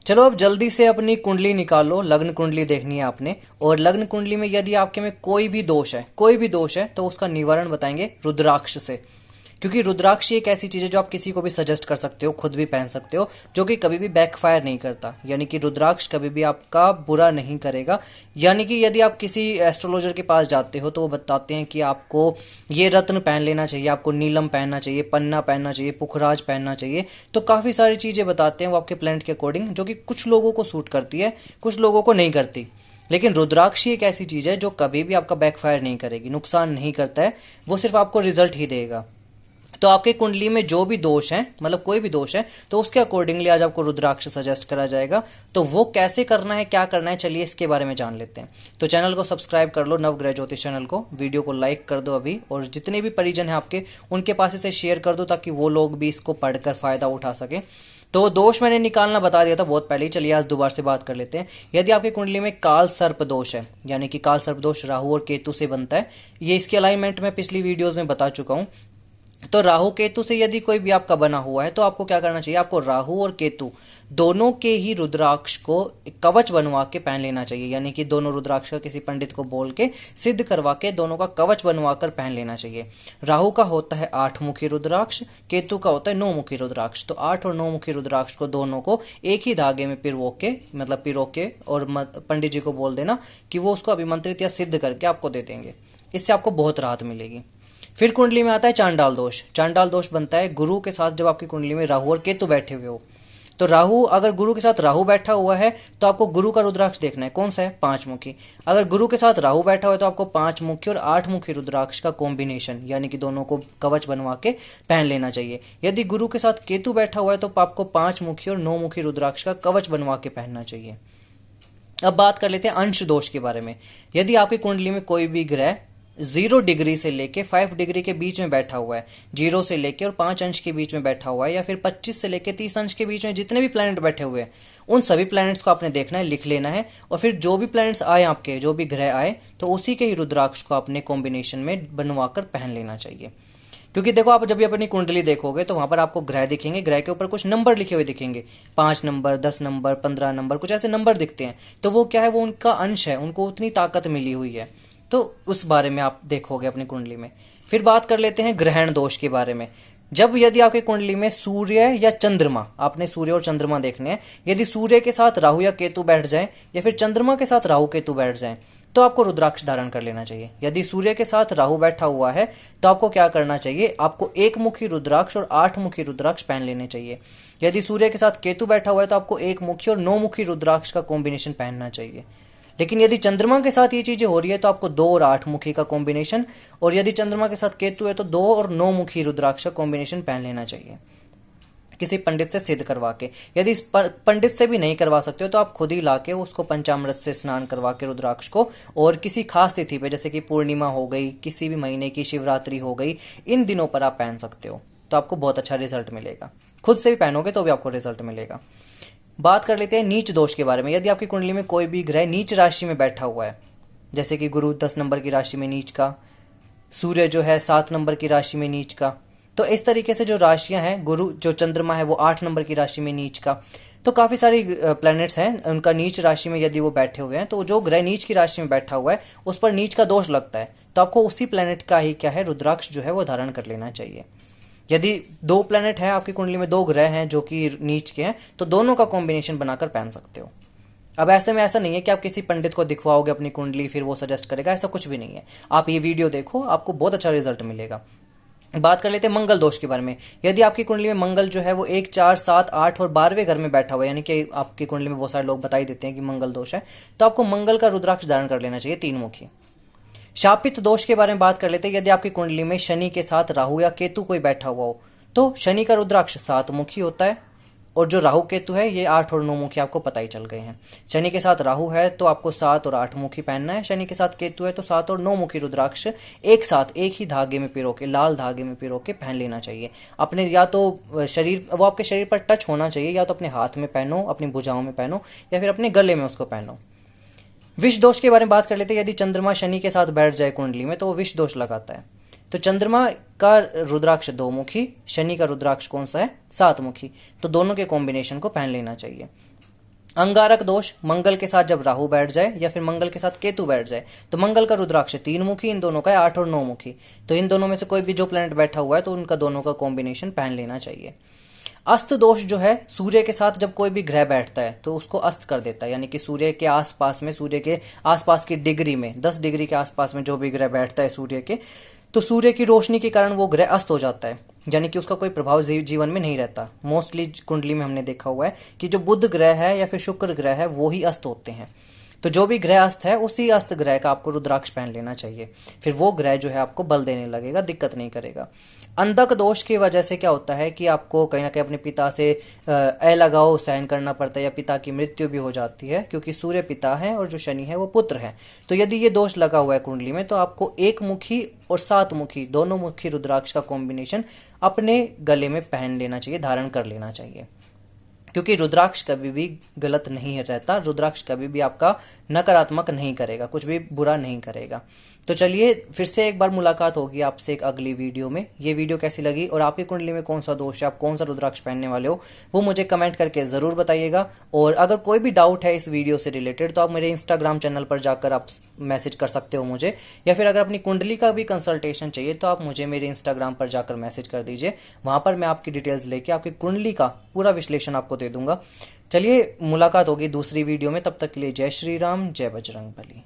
चलो अब जल्दी से अपनी कुंडली निकालो, लग्न कुंडली देखनी है आपने। और लग्न कुंडली में यदि आपके में कोई भी दोष है तो उसका निवारण बताएंगे रुद्राक्ष से। क्योंकि रुद्राक्ष एक ऐसी चीज़ है जो आप किसी को भी सजेस्ट कर सकते हो, खुद भी पहन सकते हो, जो कि कभी भी बैकफायर नहीं करता। यानी कि रुद्राक्ष कभी भी आपका बुरा नहीं करेगा। यानी कि यदि आप किसी एस्ट्रोलॉजर के पास जाते हो तो वो बताते हैं कि आपको ये रत्न पहन लेना चाहिए, आपको नीलम पहनना चाहिए, पन्ना पहनना चाहिए, पुखराज पहनना चाहिए। तो काफ़ी सारी चीज़ें बताते हैं वो आपके प्लैनेट के अकॉर्डिंग, जो कि कुछ लोगों को सूट करती है, कुछ लोगों को नहीं करती। लेकिन रुद्राक्ष एक ऐसी चीज़ है जो कभी भी आपका बैकफायर नहीं करेगी, नुकसान नहीं करता है, वो सिर्फ आपको रिजल्ट ही देगा। तो आपके कुंडली में जो भी दोष है, मतलब कोई भी दोष है, तो उसके अकॉर्डिंगली आज आपको रुद्राक्ष सजेस्ट करा जाएगा। तो वो कैसे करना है, क्या करना है, चलिए इसके बारे में जान लेते हैं। तो चैनल को सब्सक्राइब कर लो, नवग्रह ज्योतिष चैनल को, वीडियो को लाइक कर दो अभी, और जितने भी परिजन हैं आपके उनके पास इसे शेयर कर दो ताकि वो लोग भी इसको पढ़कर फायदा उठा सकें। तो दोष मैंने निकालना बता दिया था बहुत पहले ही, चलिए आज दोबारा से बात कर लेते हैं। यदि आपकी कुंडली में काल सर्प दोष है, यानी कि काल सर्प दोष राहु और केतु से बनता है, ये इसकी अलाइनमेंट मैं पिछली वीडियोस में बता चुका हूँ। तो राहु केतु से यदि कोई भी आपका बना हुआ है तो आपको क्या करना चाहिए, आपको राहु और केतु दोनों के ही रुद्राक्ष को कवच बनवा के पहन लेना चाहिए। यानी कि दोनों रुद्राक्ष का किसी पंडित को बोल के सिद्ध करवा के दोनों का कवच बनवा कर पहन लेना चाहिए। राहु का होता है 8 मुखी रुद्राक्ष, केतु का होता है 9 मुखी रुद्राक्ष। तो 8 और 9 मुखी रुद्राक्ष को दोनों को एक ही धागे में पिरो के और पंडित जी को बोल देना कि वो उसको अभिमंत्रित या सिद्ध करके आपको दे देंगे। इससे आपको बहुत राहत मिलेगी। फिर कुंडली में आता है चांडाल दोष। चांडाल दोष बनता है गुरु के साथ, जब आपकी कुंडली में राहु और केतु बैठे हुए हो। तो राहु, अगर गुरु के साथ राहु बैठा हुआ है तो आपको गुरु का रुद्राक्ष देखना है, कौन सा है, 5 मुखी। अगर गुरु के साथ राहु बैठा हुआ है तो आपको 5 मुखी और 8 मुखी रुद्राक्ष का कॉम्बिनेशन, यानी कि दोनों को कवच बनवा के पहन लेना चाहिए। यदि गुरु के साथ केतु बैठा हुआ है तो आपको 5 मुखी और 9 मुखी रुद्राक्ष का कवच बनवा के पहनना चाहिए। अब बात कर लेते हैं अंश दोष के बारे में। यदि आपकी कुंडली में कोई भी ग्रह 0 डिग्री से लेके 5 डिग्री के बीच में बैठा हुआ है, 0 से लेके और 5 अंश के बीच में बैठा हुआ है, या फिर 25 से लेके 30 अंश के बीच में जितने भी प्लैनेट बैठे हुए हैं, उन सभी प्लैनेट्स को आपने देखना है, लिख लेना है। और फिर जो भी प्लैनेट्स आए आपके, जो भी ग्रह आए, तो उसी के ही रुद्राक्ष को अपने कॉम्बिनेशन में बनवा कर पहन लेना चाहिए। क्योंकि देखो, आप जब भी अपनी कुंडली देखोगे तो वहां पर आपको ग्रह दिखेंगे, ग्रह के ऊपर कुछ नंबर लिखे हुए दिखेंगे, 5 नंबर, 10 नंबर, 15 नंबर, कुछ ऐसे नंबर दिखते हैं। तो वो क्या है, वो उनका अंश है, उनको उतनी ताकत मिली हुई है। तो उस बारे में आप देखोगे अपनी कुंडली में। फिर बात कर लेते हैं ग्रहण दोष के बारे में। जब यदि आपकी कुंडली में सूर्य या चंद्रमा, आपने सूर्य और चंद्रमा देखने हैं, यदि सूर्य के साथ राहु या केतु बैठ जाए या फिर चंद्रमा के साथ राहु केतु बैठ जाए तो आपको रुद्राक्ष धारण कर लेना चाहिए। यदि सूर्य के साथ राहु बैठा हुआ है तो आपको क्या करना चाहिए, आपको 1 मुखी रुद्राक्ष और 8 मुखी रुद्राक्ष पहन लेने चाहिए। यदि सूर्य के साथ केतु बैठा हुआ है तो आपको 1 मुखी और 9 मुखी रुद्राक्ष का कॉम्बिनेशन पहनना चाहिए। लेकिन यदि चंद्रमा के साथ ये चीजें हो रही है तो आपको 2 और 8 मुखी का कॉम्बिनेशन, और यदि चंद्रमा के साथ केतु है तो 2 और 9 मुखी रुद्राक्ष का कॉम्बिनेशन पहन लेना चाहिए, किसी पंडित से सिद्ध करवा के। यदि इस पंडित से भी नहीं करवा सकते हो तो आप खुद ही लाके उसको पंचामृत से स्नान करवा के रुद्राक्ष को, और किसी खास तिथि पे, जैसे कि पूर्णिमा हो गई, किसी भी महीने की शिवरात्रि हो गई, इन दिनों पर आप पहन सकते हो। तो आपको बहुत अच्छा रिजल्ट मिलेगा। खुद से भी पहनोगे तो भी आपको रिजल्ट मिलेगा। बात कर लेते हैं नीच दोष के बारे में। यदि आपकी कुंडली में कोई भी ग्रह नीच राशि में बैठा हुआ है, जैसे कि गुरु 10 नंबर की राशि में नीच का, सूर्य जो है 7 नंबर की राशि में नीच का, तो इस तरीके से जो राशियां हैं, गुरु जो चंद्रमा है वो 8 नंबर की राशि में नीच का, तो काफ़ी सारी प्लैनेट्स हैं उनका नीच राशि में यदि वो बैठे हुए हैं, तो जो ग्रह नीच की राशि में बैठा हुआ है उस पर नीच का दोष लगता है, तो आपको उसी प्लैनेट का ही क्या है, रुद्राक्ष जो है वो धारण कर लेना चाहिए। यदि 2 प्लैनेट है आपकी कुंडली में, 2 ग्रह हैं जो कि नीच के हैं, तो दोनों का कॉम्बिनेशन बनाकर पहन सकते हो। अब ऐसे में ऐसा नहीं है कि आप किसी पंडित को दिखवाओगे अपनी कुंडली फिर वो सजेस्ट करेगा, ऐसा कुछ भी नहीं है। आप ये वीडियो देखो, आपको बहुत अच्छा रिजल्ट मिलेगा। बात कर लेते हैं मंगल दोष के बारे में। यदि आपकी कुंडली में मंगल जो है वो 1, 4, 7, 8 और 12वें घर में बैठा हुआ है, यानी कि आपकी कुंडली में बहुत सारे लोग बता ही देते हैं कि मंगल दोष है, तो आपको मंगल का रुद्राक्ष धारण कर लेना चाहिए, 3 मुखी। शापित दोष के बारे में बात कर लेते हैं। यदि आपकी कुंडली में शनि के साथ राहु या केतु कोई बैठा हुआ हो तो शनि का रुद्राक्ष 7 मुखी होता है, और जो राहु केतु है ये 8 और 9 मुखी आपको पता ही चल गए हैं। शनि के साथ राहु है तो आपको 7 और 8 मुखी पहनना है, शनि के साथ केतु है तो 7 और 9 मुखी रुद्राक्ष एक साथ एक ही धागे में पिरो के, लाल धागे में पिरो के पहन लेना चाहिए। अपने या तो शरीर, वो आपके शरीर पर टच होना चाहिए, या तो अपने हाथ में पहनो, अपनी भुजाओं में पहनो, या फिर अपने गले में उसको पहनो। विष दोष के बारे में बात कर लेते हैं। यदि चंद्रमा शनि के साथ बैठ जाए कुंडली में तो वो विष दोष लगाता है। तो चंद्रमा का रुद्राक्ष 2 मुखी, शनि का रुद्राक्ष कौन सा है, 7 मुखी, तो दोनों के कॉम्बिनेशन को पहन लेना चाहिए। अंगारक दोष, मंगल के साथ जब राहु बैठ जाए या फिर मंगल के साथ केतु बैठ जाए, तो मंगल का रुद्राक्ष 3 मुखी, इन दोनों का है 8 और 9 मुखी। तो इन दोनों में से कोई भी जो प्लैनेट बैठा हुआ है तो उनका दोनों का कॉम्बिनेशन पहन लेना चाहिए। अस्त दोष जो है, सूर्य के साथ जब कोई भी ग्रह बैठता है तो उसको अस्त कर देता है, यानी कि सूर्य के आसपास में, सूर्य के आसपास की डिग्री में, 10 डिग्री के आसपास में जो भी ग्रह बैठता है सूर्य के, तो सूर्य की रोशनी के कारण वो ग्रह अस्त हो जाता है, यानी कि उसका कोई प्रभाव जीवन में नहीं रहता। मोस्टली कुंडली में हमने देखा हुआ है कि जो बुध ग्रह है या फिर शुक्र ग्रह है वो ही अस्त होते हैं। तो जो भी ग्रह अस्त है उसी अस्त ग्रह का आपको रुद्राक्ष पहन लेना चाहिए, फिर वो ग्रह जो है आपको बल देने लगेगा, दिक्कत नहीं करेगा। अंधक दोष की वजह से क्या होता है कि आपको कहीं ना कहीं अपने पिता से अलगाव सहन करना पड़ता है या पिता की मृत्यु भी हो जाती है, क्योंकि सूर्य पिता है और जो शनि है वो पुत्र है। तो यदि ये दोष लगा हुआ है कुंडली में तो आपको एक मुखी और 7 मुखी, दोनों मुखी रुद्राक्ष का कॉम्बिनेशन अपने गले में पहन लेना चाहिए, धारण कर लेना चाहिए, क्योंकि रुद्राक्ष कभी भी गलत नहीं रहता, रुद्राक्ष कभी भी आपका नकारात्मक नहीं करेगा, कुछ भी बुरा नहीं करेगा। तो चलिए फिर से एक बार मुलाकात होगी आपसे एक अगली वीडियो में। ये वीडियो कैसी लगी और आपकी कुंडली में कौन सा दोष है, आप कौन सा रुद्राक्ष पहनने वाले हो, वो मुझे कमेंट करके ज़रूर बताइएगा। और अगर कोई भी डाउट है इस वीडियो से रिलेटेड तो आप मेरे इंस्टाग्राम चैनल पर जाकर आप मैसेज कर सकते हो मुझे, या फिर अगर अपनी कुंडली का भी कंसल्टेशन चाहिए तो आप मुझे मेरे इंस्टाग्राम पर जाकर मैसेज कर दीजिए, वहाँ पर मैं आपकी डिटेल्स लेके आपकी कुंडली का पूरा विश्लेषण आपको दे दूंगा। चलिए मुलाकात होगी दूसरी वीडियो में, तब तक के लिए जय श्री राम, जय बजरंग बली।